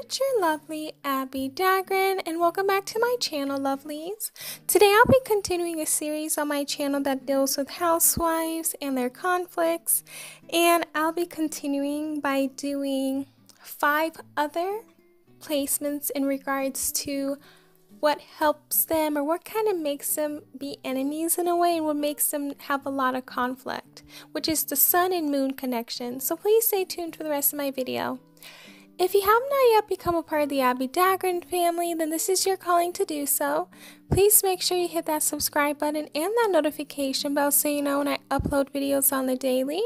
It's your lovely Abbie Dagrin, and welcome back to my channel, lovelies. Today I'll be continuing a series on my channel that deals with housewives and their conflicts, and I'll be continuing by doing 5 other placements in regards to what helps them or what kind of makes them be enemies in a way, and what makes them have a lot of conflict, which is the sun and moon connection. So please stay tuned for the rest of my video. If you have not yet become a part of the Abbie Dagrin family, then this is your calling to do so. Please make sure you hit that subscribe button and that notification bell so you know when I upload videos on the daily.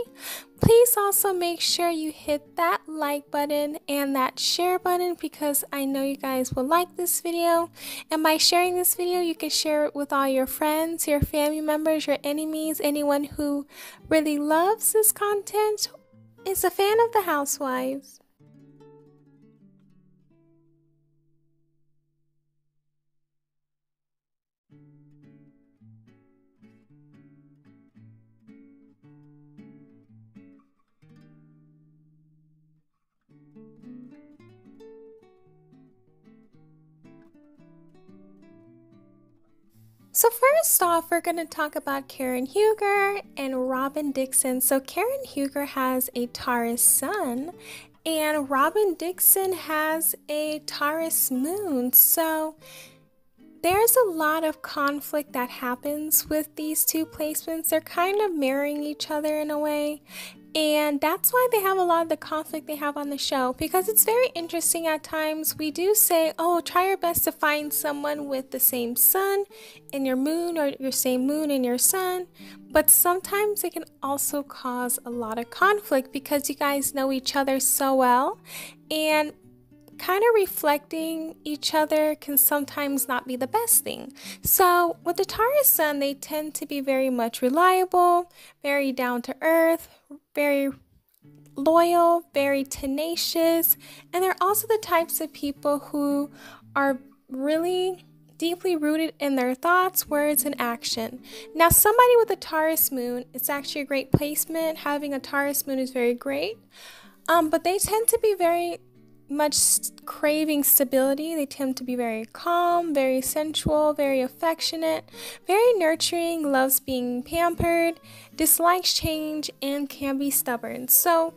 Please also make sure you hit that like button and that share button because I know you guys will like this video. And by sharing this video, you can share it with all your friends, your family members, your enemies, anyone who really loves this content, is a fan of the housewives. So first off, we're going to talk about Karen Huger and Robin Dixon. So Karen Huger has a Taurus sun and Robin Dixon has a Taurus moon. So there's a lot of conflict that happens with these two placements. They're kind of mirroring each other in a way. And that's why they have a lot of the conflict they have on the show, because it's very interesting at times. We do say, oh, try your best to find someone with the same sun in your moon or your same moon in your sun. But sometimes it can also cause a lot of conflict because you guys know each other so well, and kind of reflecting each other can sometimes not be the best thing. So with the Taurus sun, they tend to be very much reliable, very down to earth, very loyal, very tenacious, and they're also the types of people who are really deeply rooted in their thoughts, words, and action. Now, somebody with a Taurus moon, it's actually a great placement. Having a Taurus moon is very great, but they tend to be very much craving stability. They tend to be very calm, very sensual, very affectionate, very nurturing, loves being pampered, dislikes change, and can be stubborn. So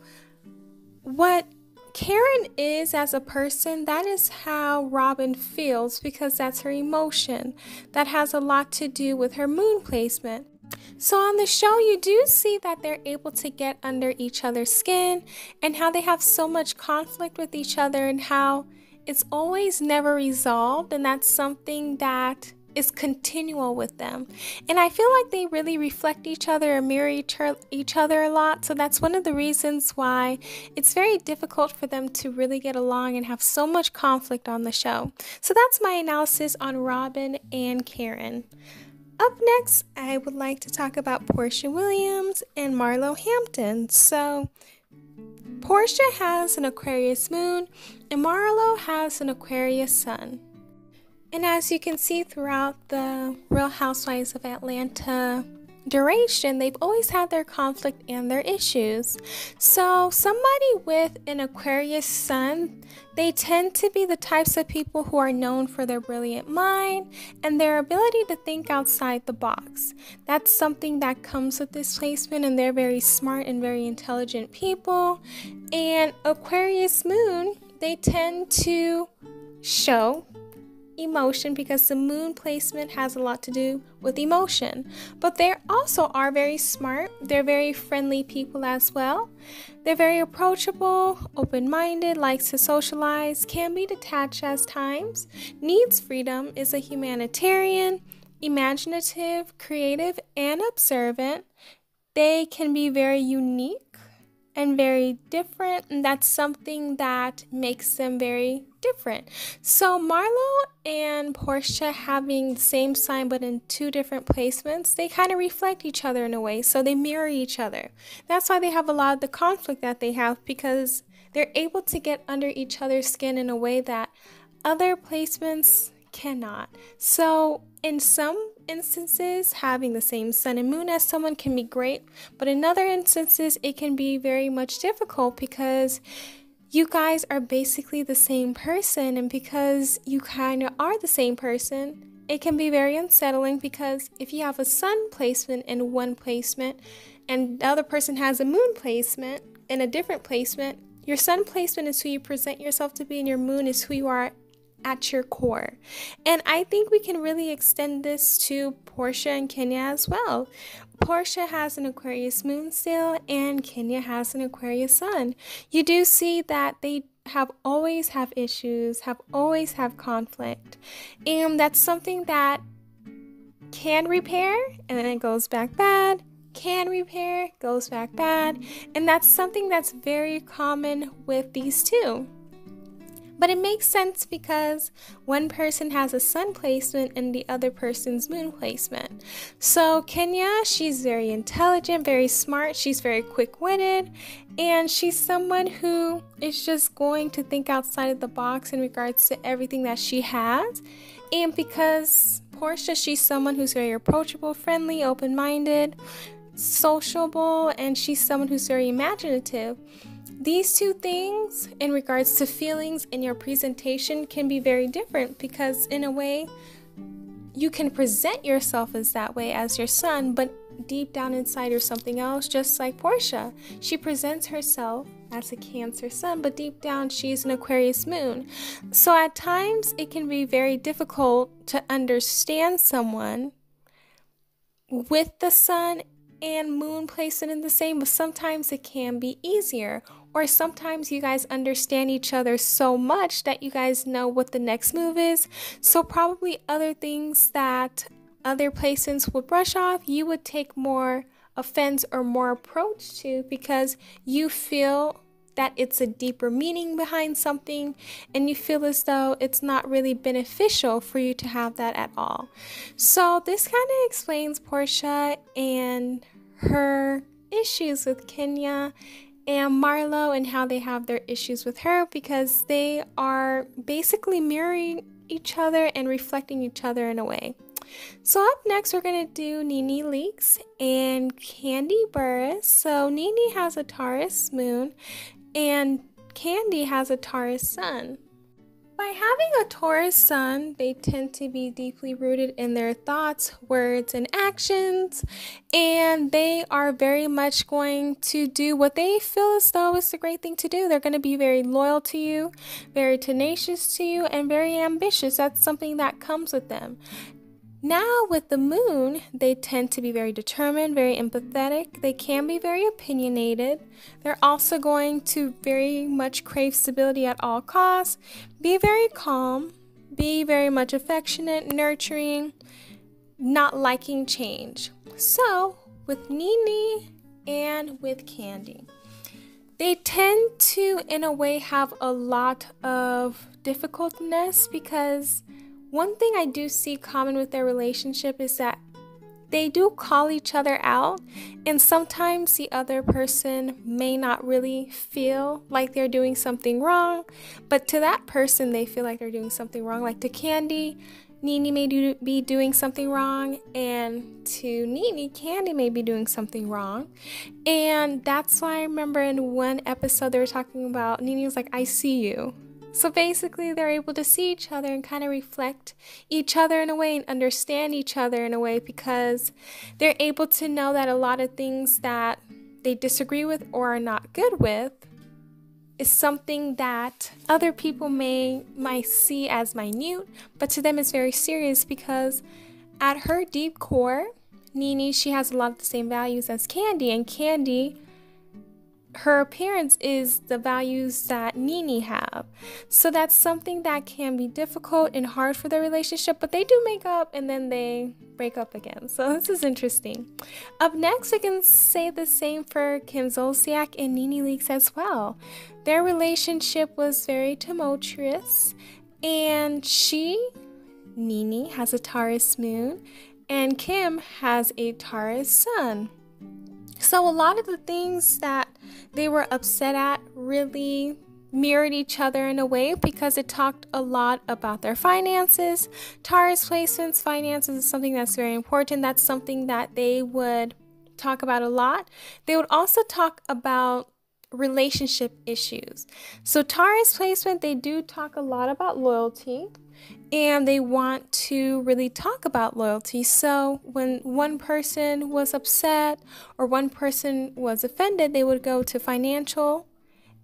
what Karen is as a person, that is how Robin feels, because that's her emotion. That has a lot to do with her moon placement. So on the show, you do see that they're able to get under each other's skin and how they have so much conflict with each other and how it's always never resolved, and that's something that is continual with them. And I feel like they really reflect each other and mirror each other a lot. So that's one of the reasons why it's very difficult for them to really get along and have so much conflict on the show. So that's my analysis on Robin and Karen. Up next, I would like to talk about Portia Williams and Marlo Hampton. So Portia has an Aquarius moon and Marlo has an Aquarius sun. And as you can see throughout the Real Housewives of Atlanta duration, they've always had their conflict and their issues. So somebody with an Aquarius sun, they tend to be the types of people who are known for their brilliant mind and their ability to think outside the box. That's something that comes with this placement, and they're very smart and very intelligent people. And Aquarius moon, they tend to show emotion because the moon placement has a lot to do with emotion, but they also are very smart. They're very friendly people as well. They're very approachable, open-minded, likes to socialize, can be detached at times, needs freedom, is a humanitarian, imaginative, creative, and observant. They can be very unique and very different, and that's something that makes them very different. So Marlo and Portia having the same sign but in 2 different placements, they kind of reflect each other in a way, so they mirror each other. That's why they have a lot of the conflict that they have, because they're able to get under each other's skin in a way that other placements cannot. So in some instances, having the same sun and moon as someone can be great, but in other instances, it can be very much difficult because you guys are basically the same person, and because you kind of are the same person, it can be very unsettling, because if you have a sun placement in one placement and the other person has a moon placement in a different placement, your sun placement is who you present yourself to be and your moon is who you are at your core. And I think we can really extend this to Portia and Kenya as well. Portia has an Aquarius moon still, and Kenya has an Aquarius sun. You do see that they always have issues, always have conflict, and that's something that can repair, and then it goes back bad, can repair, goes back bad, and that's something that's very common with these two. But it makes sense because one person has a sun placement and the other person's moon placement. So Kenya, she's very intelligent, very smart, she's very quick-witted, and she's someone who is just going to think outside of the box in regards to everything that she has. And because Portia, she's someone who's very approachable, friendly, open-minded, sociable, and she's someone who's very imaginative. These two things in regards to feelings in your presentation can be very different, because in a way you can present yourself as that way as your sun, but deep down inside you're something else, just like Portia. She presents herself as a Cancer sun, but deep down she's an Aquarius moon. So at times it can be very difficult to understand someone with the sun and moon placement in the same, but sometimes it can be easier. Or sometimes you guys understand each other so much that you guys know what the next move is. So probably other things that other placements would brush off, you would take more offense or more approach to, because you feel that it's a deeper meaning behind something, and you feel as though it's not really beneficial for you to have that at all. So this kind of explains Portia and her issues with Kenya and Marlo, and how they have their issues with her, because they are basically mirroring each other and reflecting each other in a way. So up next, we're going to do Nene Leakes and Candy Burris. So Nene has a Taurus moon and Candy has a Taurus sun. By having a Taurus sun, they tend to be deeply rooted in their thoughts, words, and actions, and they are very much going to do what they feel as though is the great thing to do. They're going to be very loyal to you, very tenacious to you, and very ambitious. That's something that comes with them. Now with the moon, they tend to be very determined, very empathetic. They can be very opinionated. They're also going to very much crave stability at all costs, be very calm, be very much affectionate, nurturing, not liking change. So with Nene and with Candy, they tend to, in a way, have a lot of difficultness, because one thing I do see common with their relationship is that they do call each other out, and sometimes the other person may not really feel like they're doing something wrong, but to that person they feel like they're doing something wrong. Like to Candy, Nene may be doing something wrong, and to Nene, Candy may be doing something wrong. And that's why I remember in one episode they were talking about, Nene was like, I see you. So basically they're able to see each other and kind of reflect each other in a way and understand each other in a way, because they're able to know that a lot of things that they disagree with or are not good with is something that other people might see as minute, but to them it's very serious, because at her deep core, Nene, she has a lot of the same values as Candy, and Candy, her appearance is the values that Nene have. So that's something that can be difficult and hard for their relationship, but they do make up and then they break up again. So this is interesting. Up next, we can say the same for Kim Zolciak and Nene Leakes as well. Their relationship was very tumultuous, and Nene, has a Taurus moon, and Kim has a Taurus sun. So a lot of the things that they were upset at really mirrored each other in a way, because it talked a lot about their finances. Taurus placements, finances is something that's very important. That's something that they would talk about a lot. They would also talk about relationship issues. So Taurus placement, they do talk a lot about loyalty, and they want to really talk about loyalty. So when one person was upset or one person was offended, they would go to financial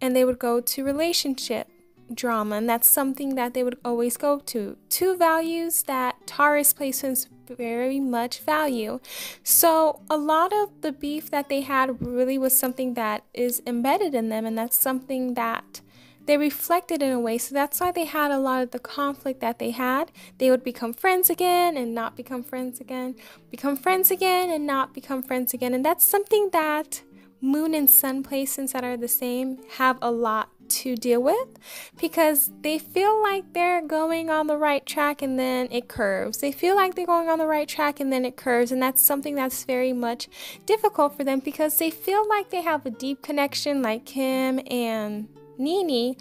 and they would go to relationship drama, and that's something that they would always go to. Two values that Taurus placements very much value. So a lot of the beef that they had really was something that is embedded in them, and that's something that they reflected in a way. So that's why they had a lot of the conflict that they had. They would become friends again and not become friends again, become friends again and not become friends again. And that's something that Moon and Sun placements that are the same have a lot to deal with, because they feel like they're going on the right track and then it curves. They feel like they're going on the right track and then it curves, and that's something that's very much difficult for them, because they feel like they have a deep connection like Kim and Nene,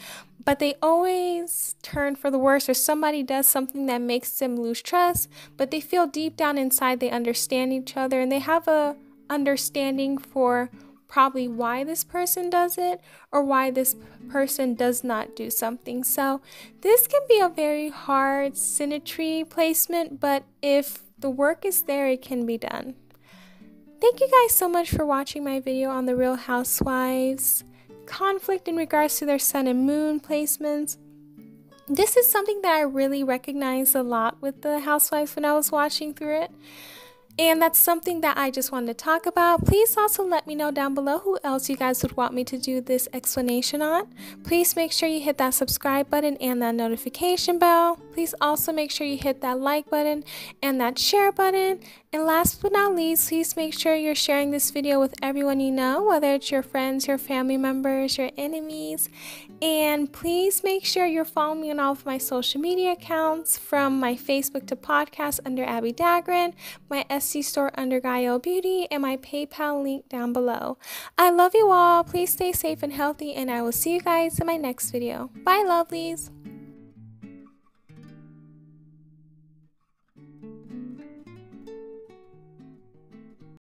but they always turn for the worst, or somebody does something that makes them lose trust, but they feel deep down inside they understand each other, and they have a understanding for probably why this person does it or why this person does not do something. So this can be a very hard symmetry placement, but if the work is there, it can be done. Thank you guys so much for watching my video on the Real Housewives conflict in regards to their Sun and Moon placements. This is something that I really recognized a lot with the Housewives when I was watching through it. And that's something that I just wanted to talk about. Please also let me know down below who else you guys would want me to do this explanation on. Please make sure you hit that subscribe button and that notification bell. Please also make sure you hit that like button and that share button. And last but not least, please make sure you're sharing this video with everyone you know, whether it's your friends, your family members, your enemies. And please make sure you're following me on all of my social media accounts, from my Facebook to podcast under Abbie Dagrin, my Etsy store under Gaio Beauty, and my PayPal link down below. I love you all. Please stay safe and healthy, and I will see you guys in my next video. Bye, lovelies.